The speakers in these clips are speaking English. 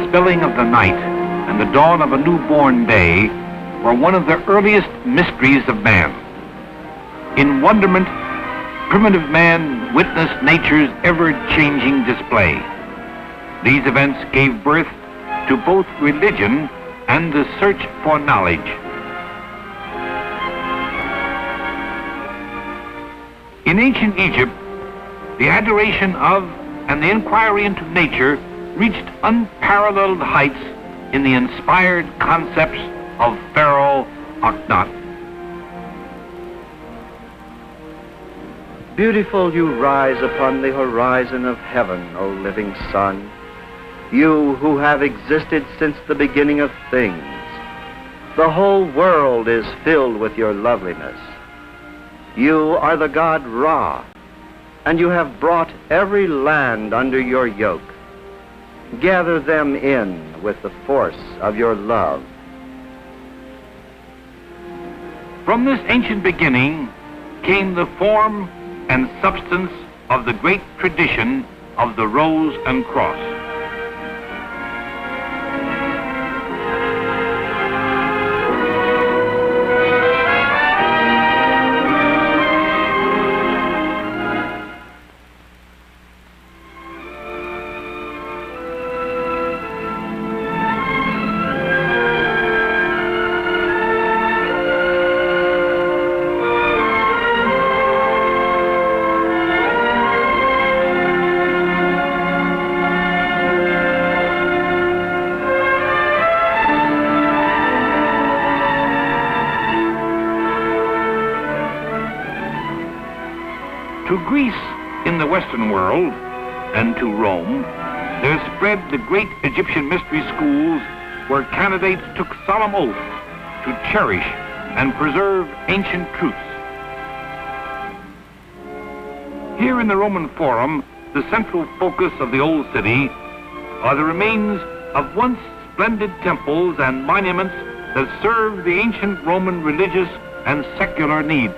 spilling of the night and the dawn of a newborn day were one of the earliest mysteries of man. In wonderment, primitive man witnessed nature's ever-changing display. These events gave birth to both religion and the search for knowledge. In ancient Egypt, the adoration of and the inquiry into nature reached unparalleled heights in the inspired concepts of Pharaoh Akhenaten. Beautiful you rise upon the horizon of heaven, O living sun, you who have existed since the beginning of things. The whole world is filled with your loveliness. You are the god Ra, and you have brought every land under your yoke. Gather them in with the force of your love. From this ancient beginning came the form and substance of the great tradition of the Rose and Cross. To Greece in the Western world and to Rome, there spread the great Egyptian mystery schools where candidates took solemn oath to cherish and preserve ancient truths. Here in the Roman Forum, the central focus of the old city, are the remains of once splendid temples and monuments that served the ancient Roman religious and secular needs.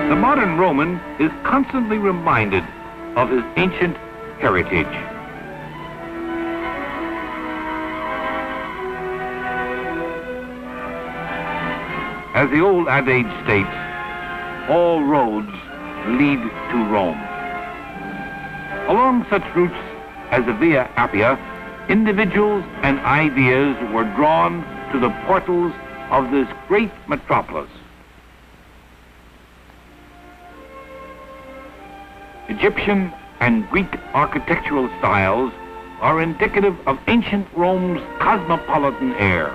The modern Roman is constantly reminded of his ancient heritage. As the old adage states, all roads lead to Rome. Along such routes as the Via Appia, individuals and ideas were drawn to the portals of this great metropolis. Egyptian and Greek architectural styles are indicative of ancient Rome's cosmopolitan air.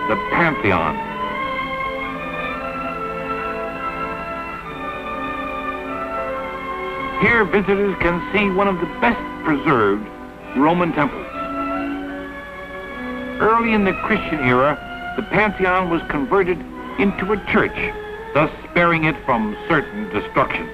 The Pantheon. Here visitors can see one of the best preserved Roman temples. Early in the Christian era, the Pantheon was converted into a church, thus sparing it from certain destruction.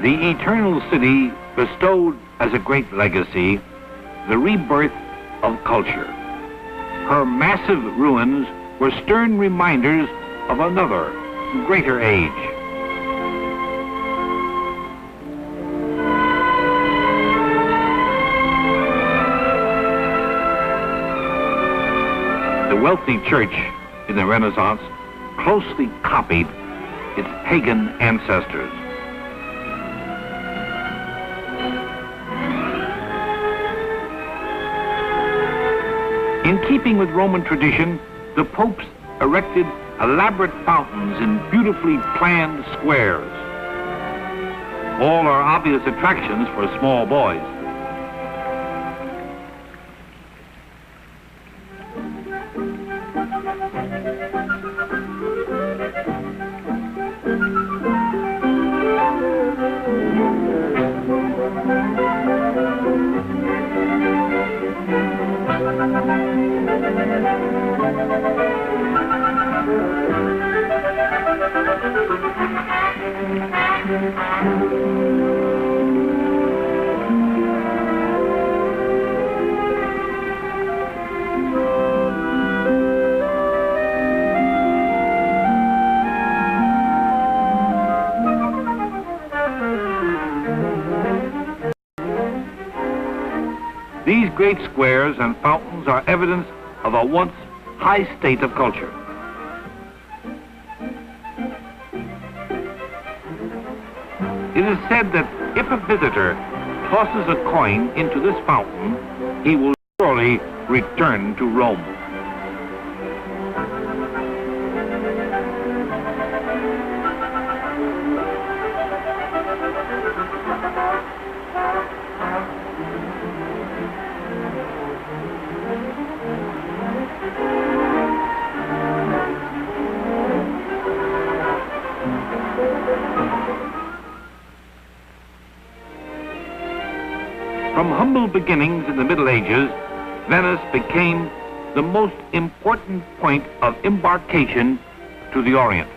The Eternal City bestowed as a great legacy the rebirth of culture. Her massive ruins were stern reminders of another, greater age. The wealthy church in the Renaissance closely copied its pagan ancestors. In keeping with Roman tradition, the popes erected elaborate fountains in beautifully planned squares. All are obvious attractions for small boys. These great squares and fountains are evidence of a once high state of culture. It is said that if a visitor tosses a coin into this fountain, he will surely return to Rome. From humble beginnings in the Middle Ages, Venice became the most important point of embarkation to the Orient.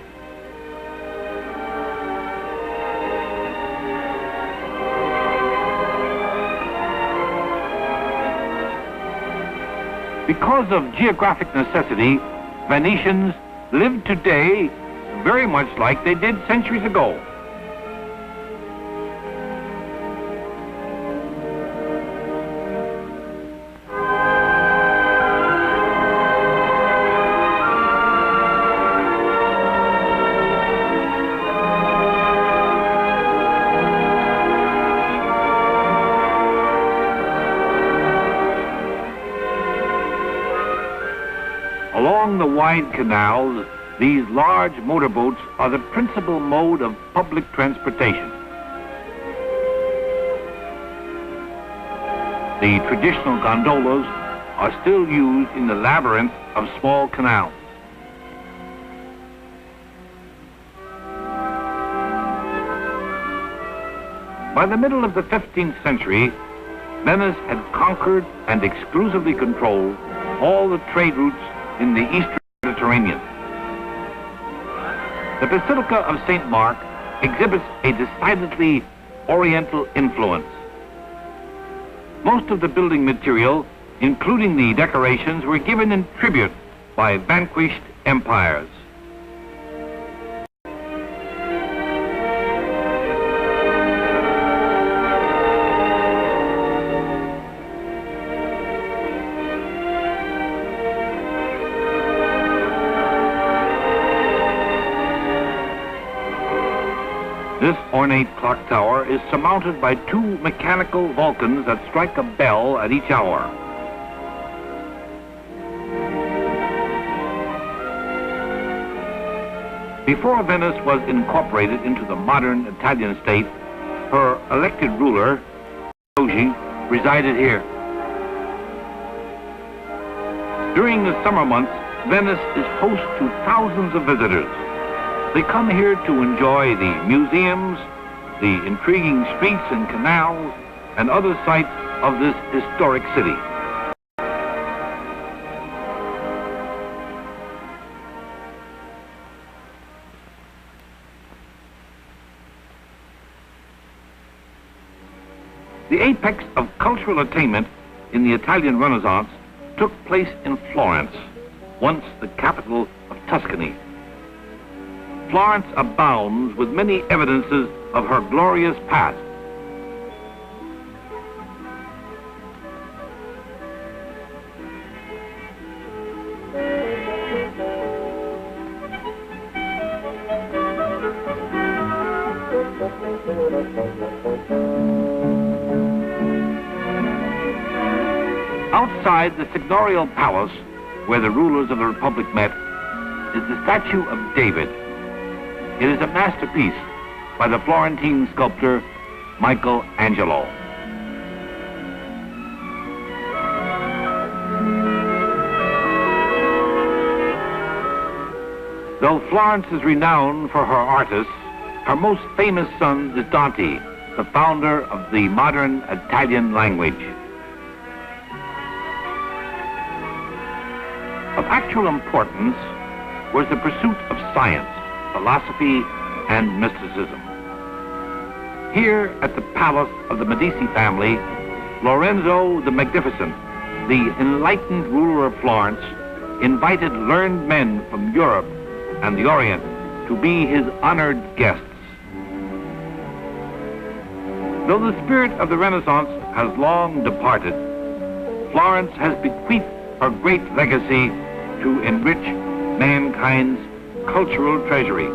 Because of geographic necessity, Venetians live today very much like they did centuries ago. Along the wide canals, these large motorboats are the principal mode of public transportation. The traditional gondolas are still used in the labyrinth of small canals. By the middle of the 15th century, Venice had conquered and exclusively controlled all the trade routes in the eastern Mediterranean. The Basilica of St. Mark exhibits a decidedly Oriental influence. Most of the building material, including the decorations, were given in tribute by vanquished empires. This ornate clock tower is surmounted by two mechanical Vulcans that strike a bell at each hour. Before Venice was incorporated into the modern Italian state, her elected ruler, Doge, resided here. During the summer months, Venice is host to thousands of visitors. They come here to enjoy the museums, the intriguing streets and canals, and other sights of this historic city. The apex of cultural attainment in the Italian Renaissance took place in Florence, once the capital of Tuscany. Florence abounds with many evidences of her glorious past. Outside the Signorial Palace, where the rulers of the Republic met, is the statue of David. It is a masterpiece by the Florentine sculptor Michelangelo. Though Florence is renowned for her artists, her most famous son is Dante, the founder of the modern Italian language. Of actual importance was the pursuit of science. philosophy, and mysticism. Here at the palace of the Medici family, Lorenzo the Magnificent, the enlightened ruler of Florence, invited learned men from Europe and the Orient to be his honored guests. Though the spirit of the Renaissance has long departed, Florence has bequeathed her great legacy to enrich mankind's cultural treasury.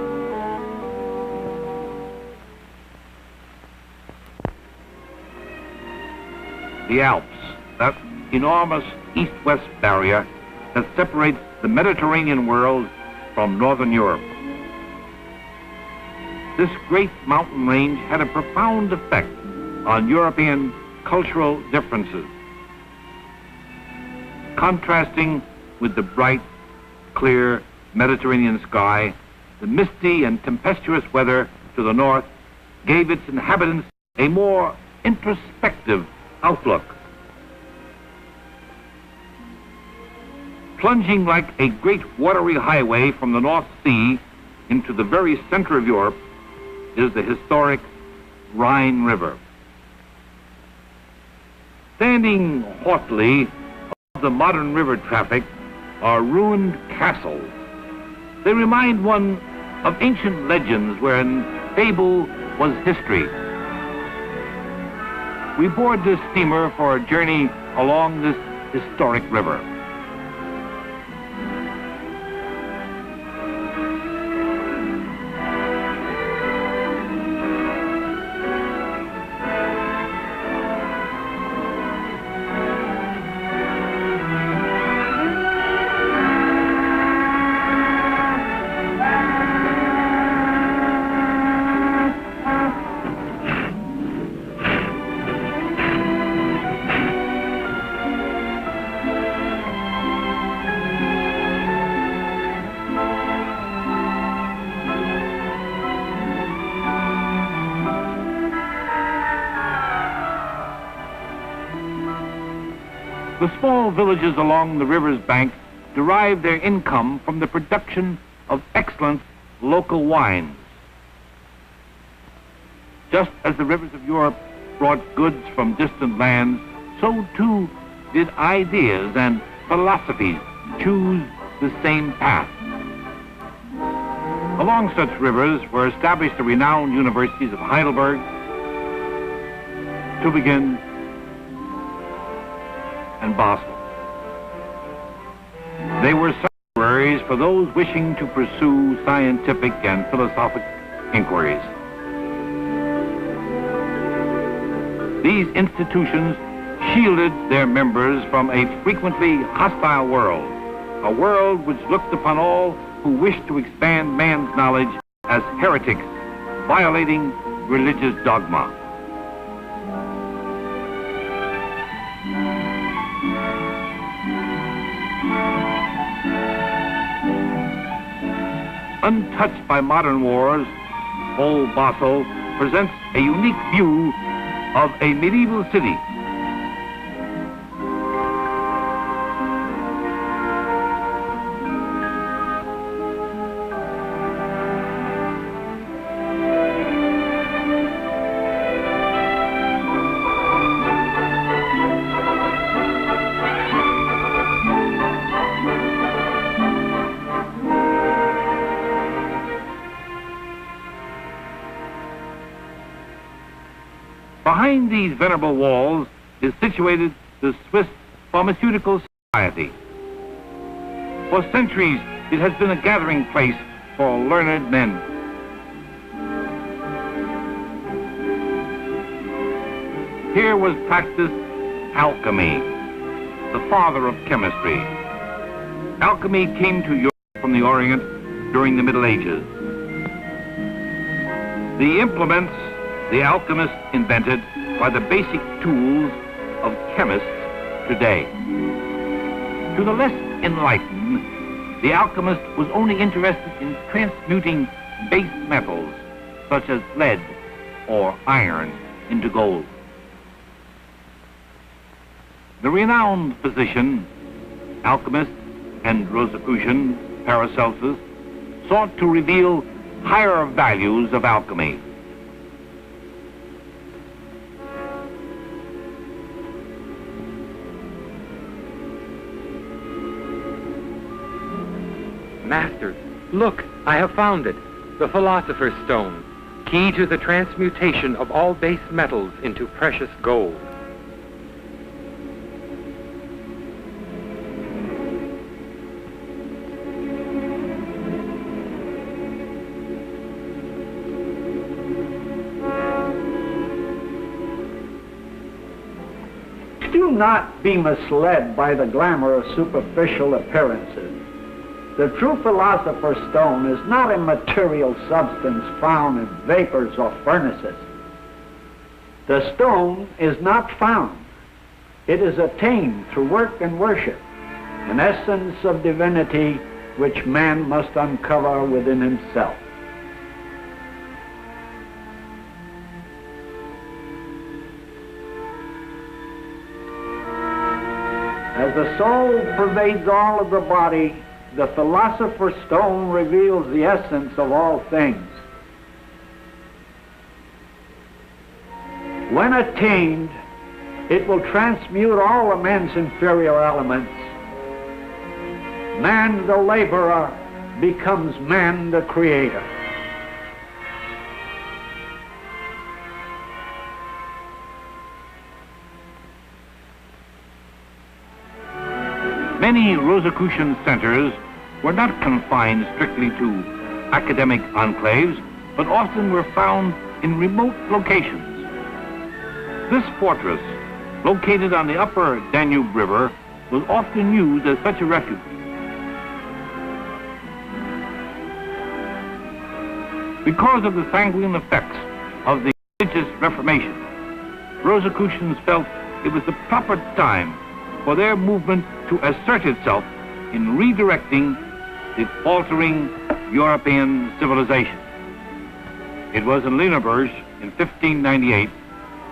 The Alps, that enormous east-west barrier that separates the Mediterranean world from Northern Europe. This great mountain range had a profound effect on European cultural differences, contrasting with the bright, clear Mediterranean sky. The misty and tempestuous weather to the north gave its inhabitants a more introspective outlook. Plunging like a great watery highway from the North Sea into the very center of Europe is the historic Rhine River. Standing haughtily above the modern river traffic are ruined castles. They remind one of ancient legends wherein fable was history. We board this steamer for a journey along this historic river. The small villages along the river's bank derive their income from the production of excellent local wines. Just as the rivers of Europe brought goods from distant lands, so too did ideas and philosophies choose the same path. Along such rivers were established the renowned universities of Heidelberg, Tübingen, and Basel. They were sanctuaries for those wishing to pursue scientific and philosophic inquiries. These institutions shielded their members from a frequently hostile world, a world which looked upon all who wished to expand man's knowledge as heretics, violating religious dogma. Untouched by modern wars, old Basel presents a unique view of a medieval city. Behind these venerable walls is situated the Swiss Pharmaceutical Society. For centuries, it has been a gathering place for learned men. Here was practiced alchemy, the father of chemistry. Alchemy came to Europe from the Orient during the Middle Ages. The implements the alchemists invented are the basic tools of chemists today. To the less enlightened, the alchemist was only interested in transmuting base metals, such as lead or iron, into gold. The renowned physician, alchemist, and Rosicrucian Paracelsus sought to reveal higher values of alchemy. Masters, look, I have found it. The Philosopher's Stone, key to the transmutation of all base metals into precious gold. Do not be misled by the glamour of superficial appearances. The true Philosopher's Stone is not a material substance found in vapors or furnaces. The stone is not found. It is attained through work and worship, an essence of divinity which man must uncover within himself. As the soul pervades all of the body, the Philosopher's Stone reveals the essence of all things. When attained, it will transmute all of man's inferior elements. Man the laborer becomes man the creator. Many Rosicrucian centers were not confined strictly to academic enclaves, but often were found in remote locations. This fortress, located on the upper Danube River, was often used as such a refuge. Because of the sanguine effects of the religious Reformation, Rosicrucians felt it was the proper time for their movement to assert itself in redirecting the faltering European civilization. It was in Lüneburg in 1598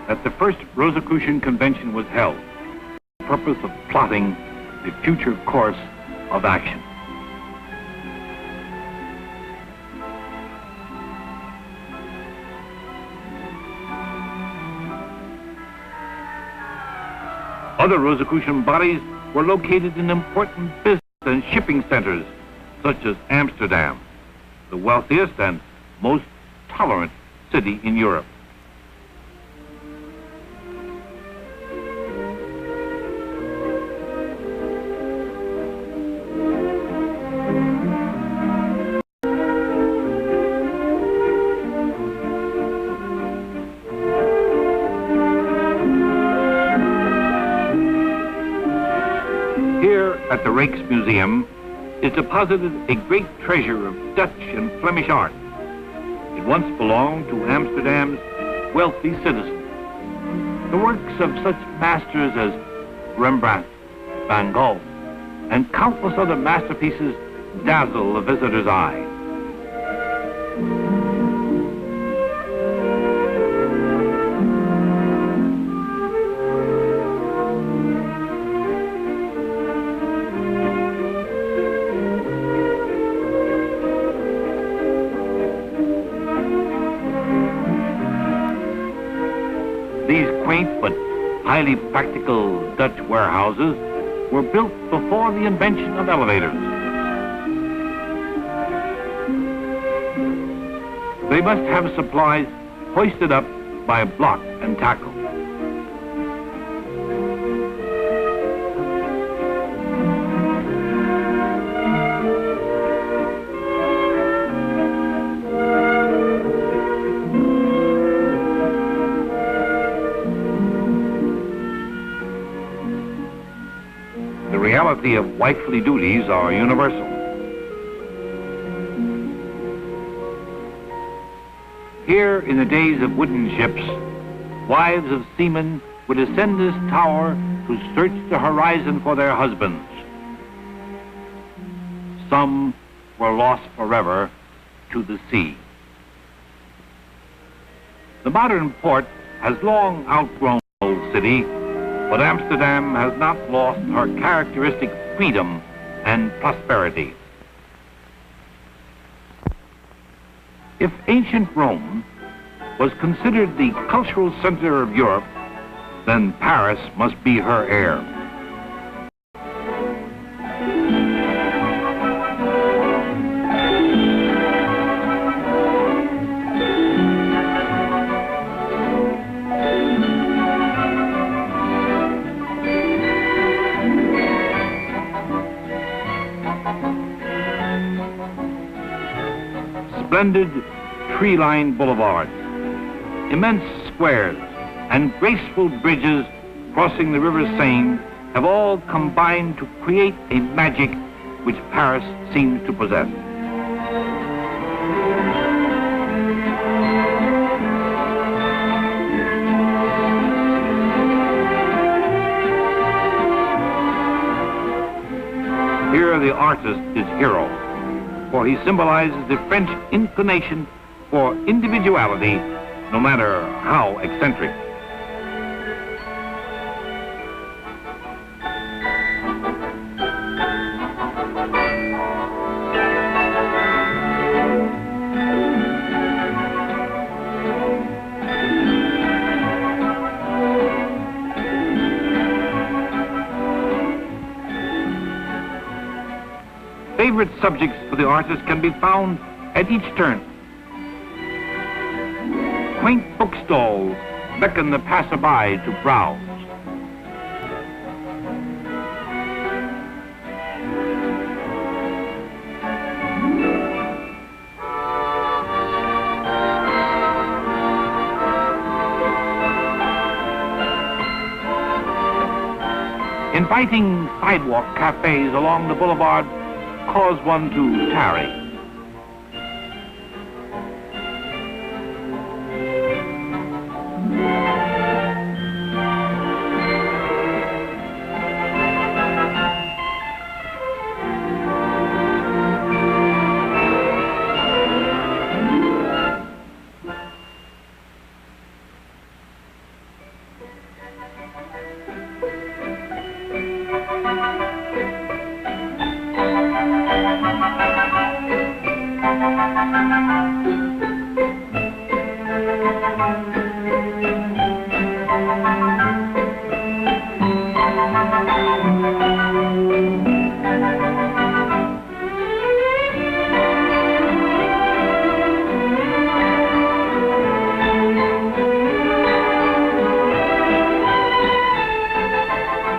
that the first Rosicrucian convention was held, for the purpose of plotting the future course of action. Other Rosicrucian bodies were located in important business and shipping centers, such as Amsterdam, the wealthiest and most tolerant city in Europe. At the Rijksmuseum is deposited a great treasure of Dutch and Flemish art. It once belonged to Amsterdam's wealthy citizens. The works of such masters as Rembrandt, Van Gogh, and countless other masterpieces dazzle the visitor's eye. These quaint but highly practical Dutch warehouses were built before the invention of elevators. They must have supplies hoisted up by block and tackle. The reality of wifely duties are universal. Here, in the days of wooden ships, wives of seamen would ascend this tower to search the horizon for their husbands. Some were lost forever to the sea. The modern port has long outgrown the old city, but Amsterdam has not lost her characteristic freedom and prosperity. If ancient Rome was considered the cultural center of Europe, then Paris must be her heir. Splendid tree-lined boulevards, immense squares, and graceful bridges crossing the River Seine have all combined to create a magic which Paris seems to possess. Here the artist is hero, for he symbolizes the French inclination for individuality, no matter how eccentric. Favorite subjects for the artist can be found at each turn. Quaint bookstalls beckon the passerby to browse. Inviting sidewalk cafes along the boulevard cause one to tarry.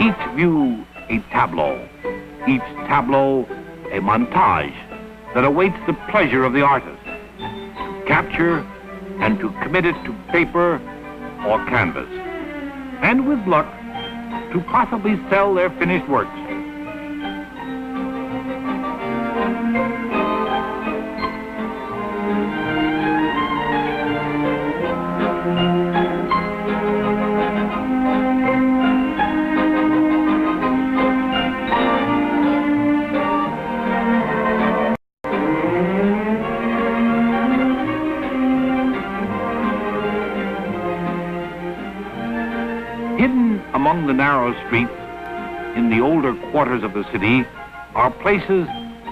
Each view a tableau, each tableau a montage that awaits the pleasure of the artist to capture and to commit it to paper or canvas, and with luck, to possibly sell their finished works. Hidden among the narrow streets in the older quarters of the city are places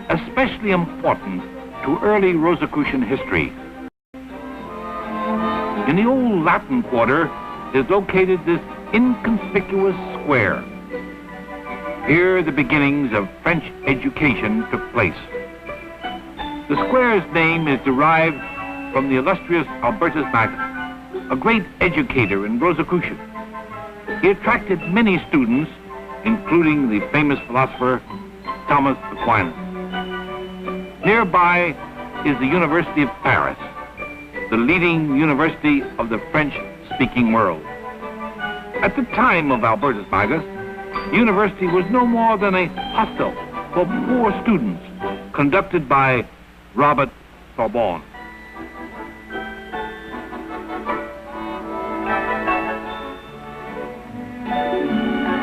especially important to early Rosicrucian history. In the old Latin quarter is located this inconspicuous square. Here the beginnings of French education took place. The square's name is derived from the illustrious Albertus Magnus, a great educator in Rosicrucian. He attracted many students, including the famous philosopher Thomas Aquinas. Nearby is the University of Paris, the leading university of the French-speaking world. At the time of Albertus Magnus, the university was no more than a hostel for poor students, conducted by Robert Sorbonne.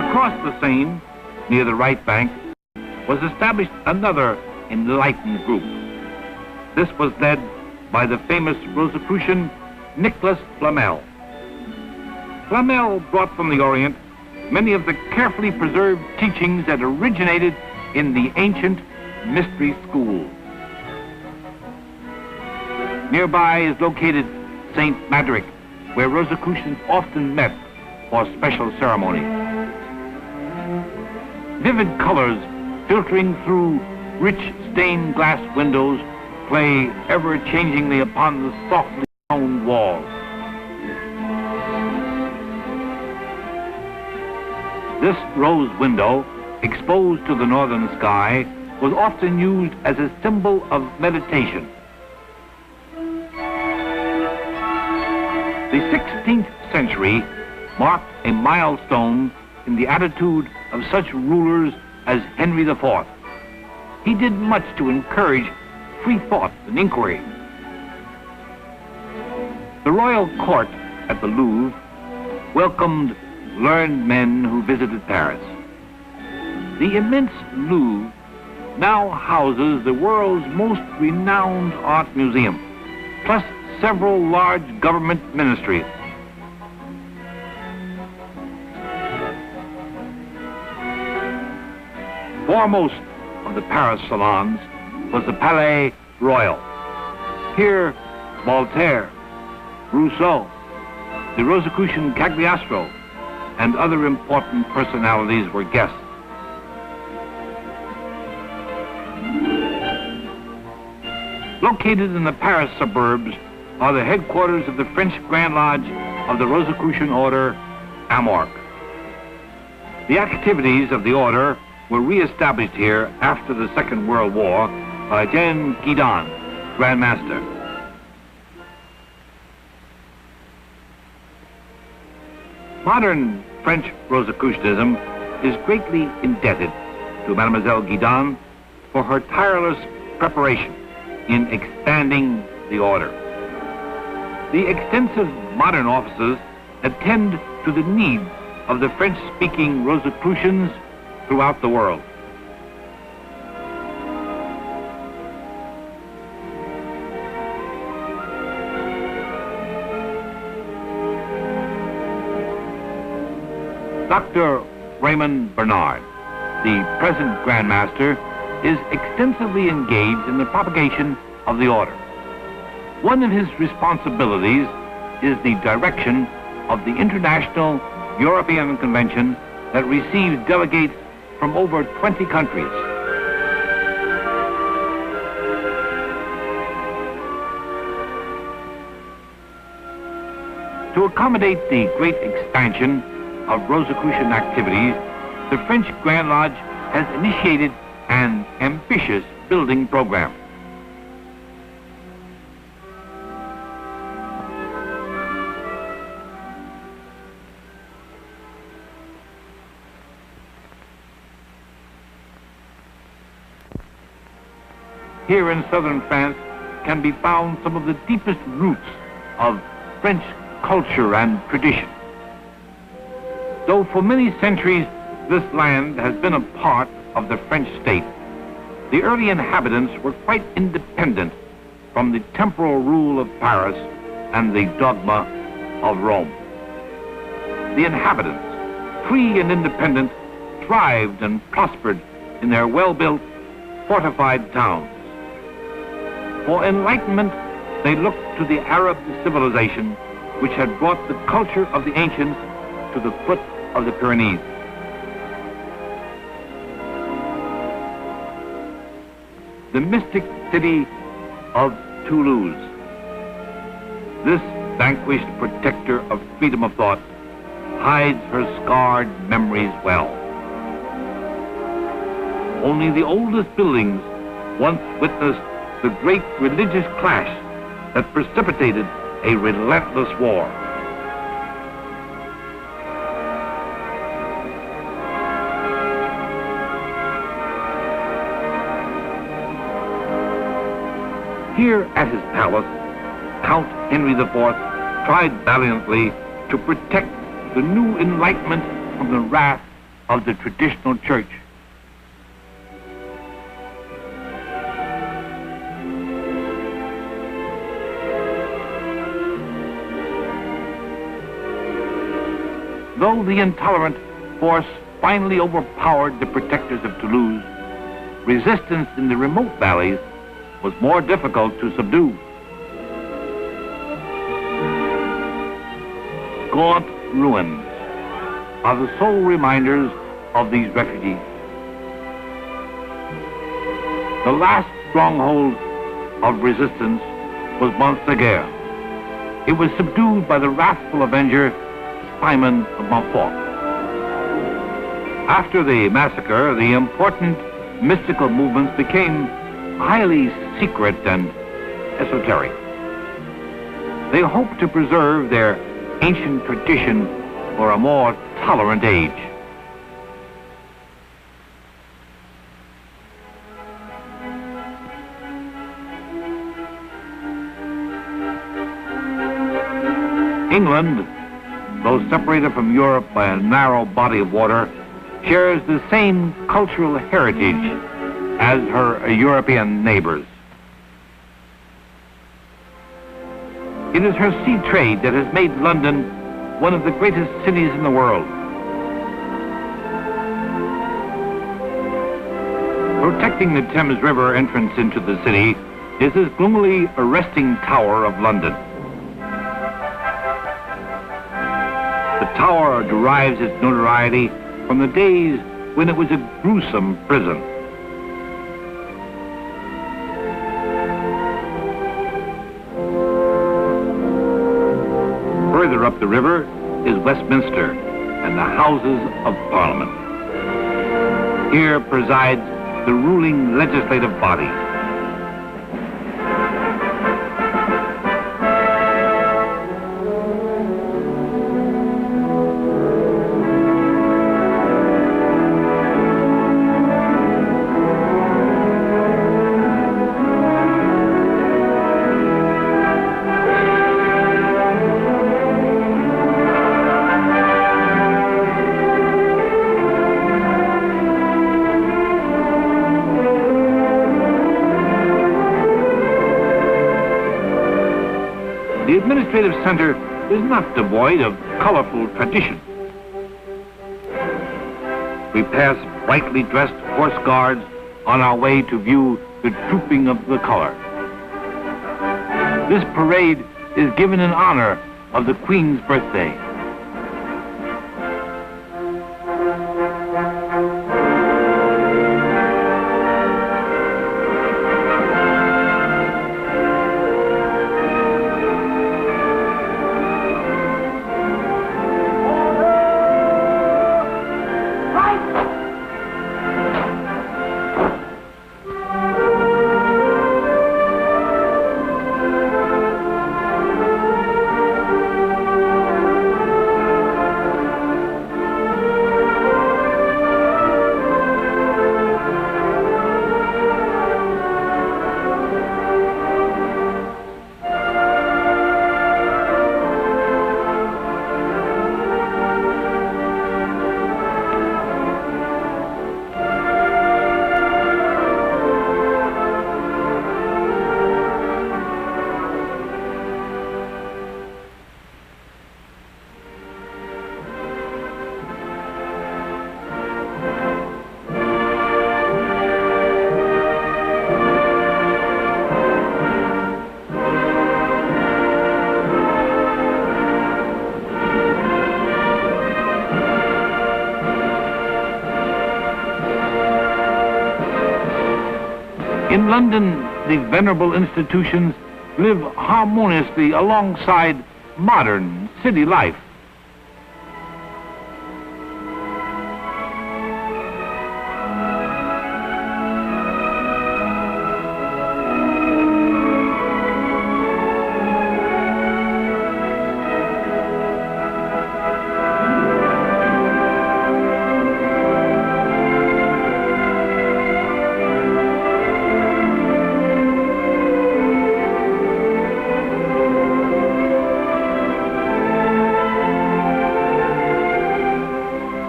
Across the Seine, near the right bank, was established another enlightened group. This was led by the famous Rosicrucian Nicholas Flamel. Flamel brought from the Orient many of the carefully preserved teachings that originated in the ancient mystery schools. Nearby is located St. Madrick, where Rosicrucians often met for special ceremony. Vivid colors filtering through rich stained glass windows play ever-changingly upon the softly toned walls. This rose window, exposed to the northern sky, was often used as a symbol of meditation. The 16th century marked a milestone in the attitude of such rulers as Henry IV. He did much to encourage free thought and inquiry. The royal court at the Louvre welcomed learned men who visited Paris. The immense Louvre now houses the world's most renowned art museum, plus several large government ministries. Foremost of the Paris salons was the Palais Royal. Here, Voltaire, Rousseau, the Rosicrucian Cagliostro, and other important personalities were guests. Located in the Paris suburbs are the headquarters of the French Grand Lodge of the Rosicrucian Order AMORC. The activities of the order were re-established here after the Second World War by Jean Guidon, Grand Master. Modern French Rosicrucianism is greatly indebted to Mademoiselle Guidon for her tireless preparation in expanding the order. The extensive modern offices attend to the needs of the French-speaking Rosicrucians throughout the world. Dr. Raymond Bernard, the present Grand Master, is extensively engaged in the propagation of the order. One of his responsibilities is the direction of the International European Convention that receives delegates from over 20 countries. To accommodate the great expansion of Rosicrucian activities, the French Grand Lodge has initiated an ambitious building program. Here in southern France can be found some of the deepest roots of French culture and tradition. Though for many centuries this land has been a part of the French state, the early inhabitants were quite independent from the temporal rule of Paris and the dogma of Rome. The inhabitants, free and independent, thrived and prospered in their well-built, fortified towns. For enlightenment, they looked to the Arab civilization which had brought the culture of the ancients to the foot of the Pyrenees. The mystic city of Toulouse. This vanquished protector of freedom of thought hides her scarred memories well. Only the oldest buildings once witnessed the great religious clash that precipitated a relentless war. Here at his palace, Count Henry IV tried valiantly to protect the new enlightenment from the wrath of the traditional church. Though the intolerant force finally overpowered the protectors of Toulouse, resistance in the remote valleys was more difficult to subdue. gaunt ruins are the sole reminders of these refugees. The last stronghold of resistance was Montségur. It was subdued by the wrathful avenger Simon of Montfort. After the massacre, the important mystical movements became highly secret and esoteric. They hoped to preserve their ancient tradition for a more tolerant age. England, though separated from Europe by a narrow body of water, shares the same cultural heritage as her European neighbors. It is her sea trade that has made London one of the greatest cities in the world. Protecting the Thames River entrance into the city is this gloomily arresting Tower of London. The tower derives its notoriety from the days when it was a gruesome prison. Further up the river is Westminster and the Houses of Parliament. Here presides the ruling legislative body. The administrative center is not devoid of colorful tradition. We pass brightly dressed horse guards on our way to view the trooping of the color. This parade is given in honor of the Queen's birthday. In London, the venerable institutions live harmoniously alongside modern city life.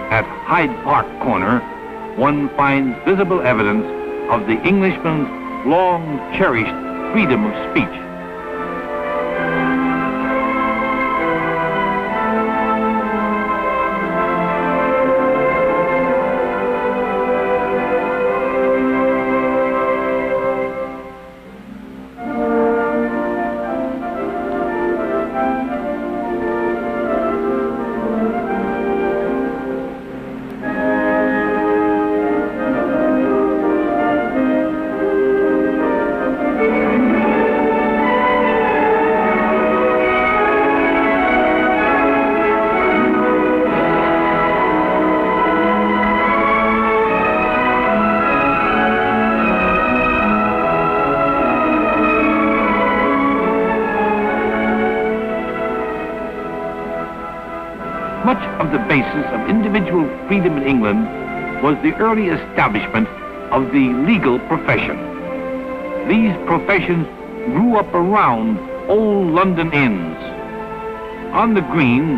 At Hyde Park Corner, one finds visible evidence of the Englishman's long-cherished freedom of speech. Much of the basis of individual freedom in England was the early establishment of the legal profession. These professions grew up around old London inns. On the Green,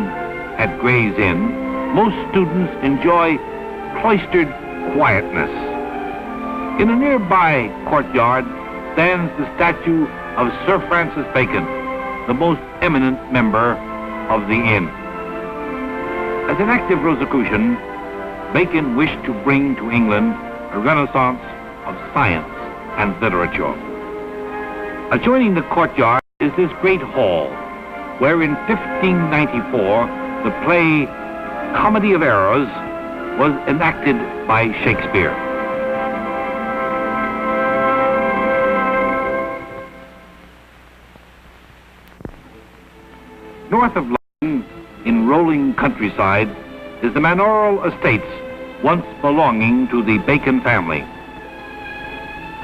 at Gray's Inn, most students enjoy cloistered quietness. In a nearby courtyard stands the statue of Sir Francis Bacon, the most eminent member of the inn. As an active Rosicrucian, Bacon wished to bring to England a renaissance of science and literature. Adjoining the courtyard is this great hall, where in 1594 the play Comedy of Errors was enacted by Shakespeare. North of London, in rolling countryside, is the manorial estates once belonging to the Bacon family.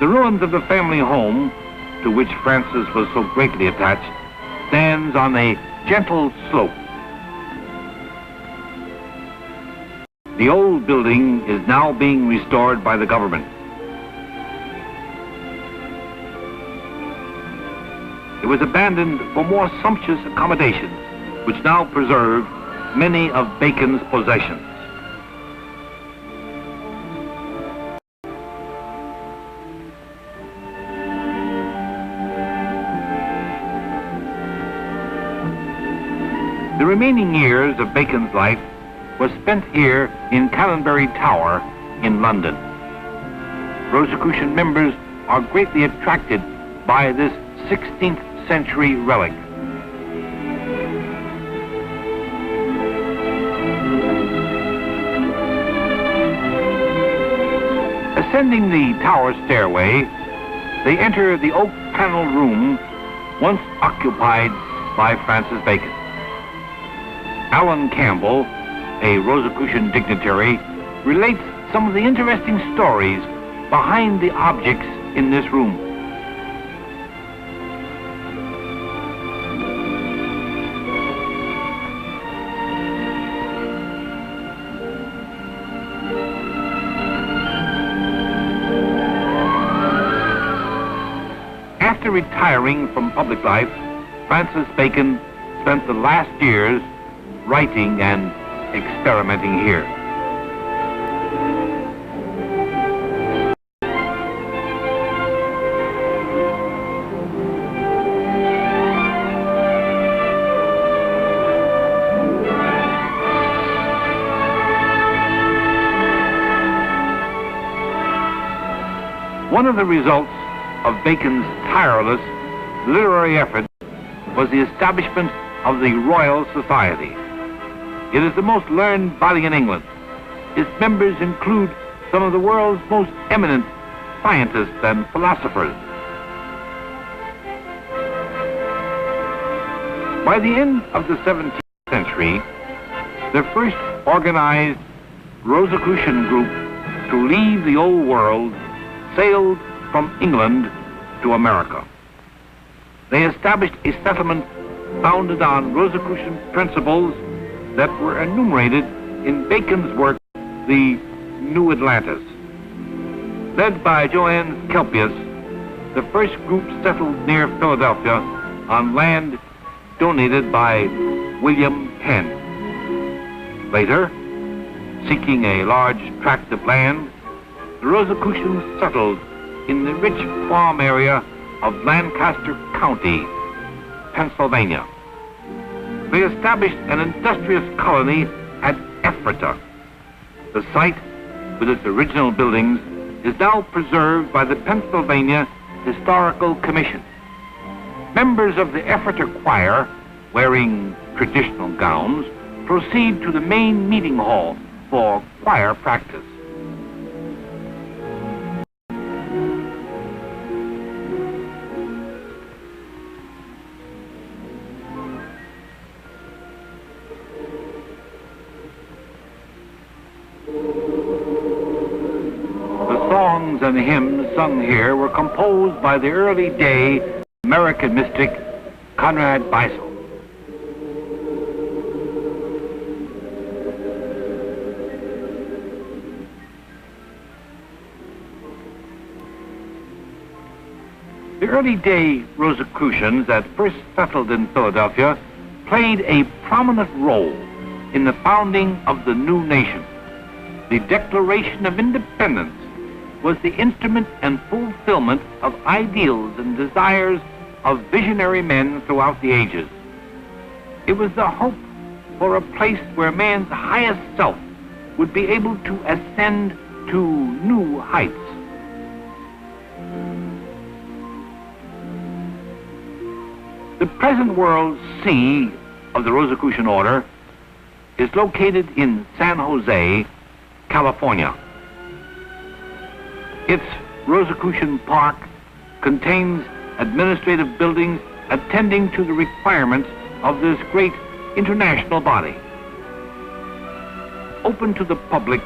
The ruins of the family home, to which Francis was so greatly attached, stands on a gentle slope. The old building is now being restored by the government. It was abandoned for more sumptuous accommodations, which now preserve many of Bacon's possessions. The remaining years of Bacon's life was spent here in Canonbury Tower in London. Rosicrucian members are greatly attracted by this 16th century relic. Ascending the tower stairway, they enter the oak paneled room once occupied by Francis Bacon. Alan Campbell, a Rosicrucian dignitary, relates some of the interesting stories behind the objects in this room. After retiring from public life, Francis Bacon spent the last years writing and experimenting here. One of the results of Bacon's tireless literary effort was the establishment of the Royal Society. It is the most learned body in England. Its members include some of the world's most eminent scientists and philosophers. By the end of the 17th century, the first organized Rosicrucian group to leave the old world sailed from England to America. They established a settlement founded on Rosicrucian principles that were enumerated in Bacon's work, The New Atlantis. Led by Johannes Kelpius, the first group settled near Philadelphia on land donated by William Penn. Later, seeking a large tract of land, the Rosicrucians settled in the rich farm area of Lancaster County, Pennsylvania. They established an industrious colony at Ephrata. The site, with its original buildings, is now preserved by the Pennsylvania Historical Commission. Members of the Ephrata choir, wearing traditional gowns, proceed to the main meeting hall for choir practice. Songs and hymns sung here were composed by the early day American mystic Conrad Beissel. early day Rosicrucians that first settled in Philadelphia played a prominent role in the founding of the new nation. The Declaration of Independence was the instrument and fulfillment of ideals and desires of visionary men throughout the ages. It was the hope for a place where man's highest self would be able to ascend to new heights. The present world seat of the Rosicrucian Order is located in San Jose, California. Its Rosicrucian Park contains administrative buildings attending to the requirements of this great international body. Open to the public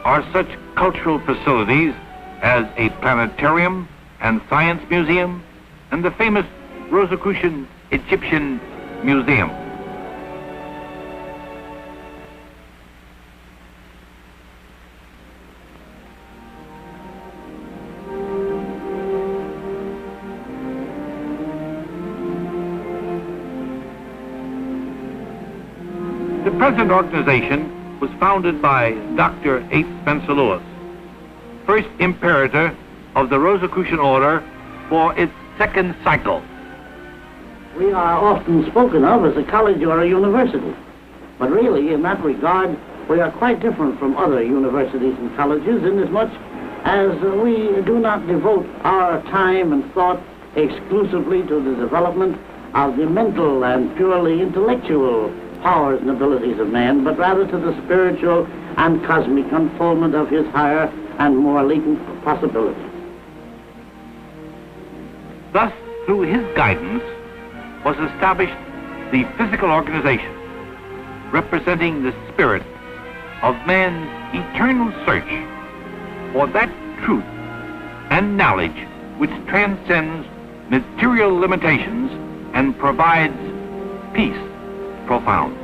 are such cultural facilities as a planetarium and science museum and the famous Rosicrucian Egyptian Museum. The present organization was founded by Dr. H. Spencer Lewis, first imperator of the Rosicrucian Order for its second cycle. We are often spoken of as a college or a university, but really, in that regard, we are quite different from other universities and colleges inasmuch as we do not devote our time and thought exclusively to the development of the mental and purely intellectual powers and abilities of man, but rather to the spiritual and cosmic unfoldment of his higher and more latent possibilities. Thus, through his guidance, was established the physical organization, representing the spirit of man's eternal search for that truth and knowledge which transcends material limitations and provides peace profound.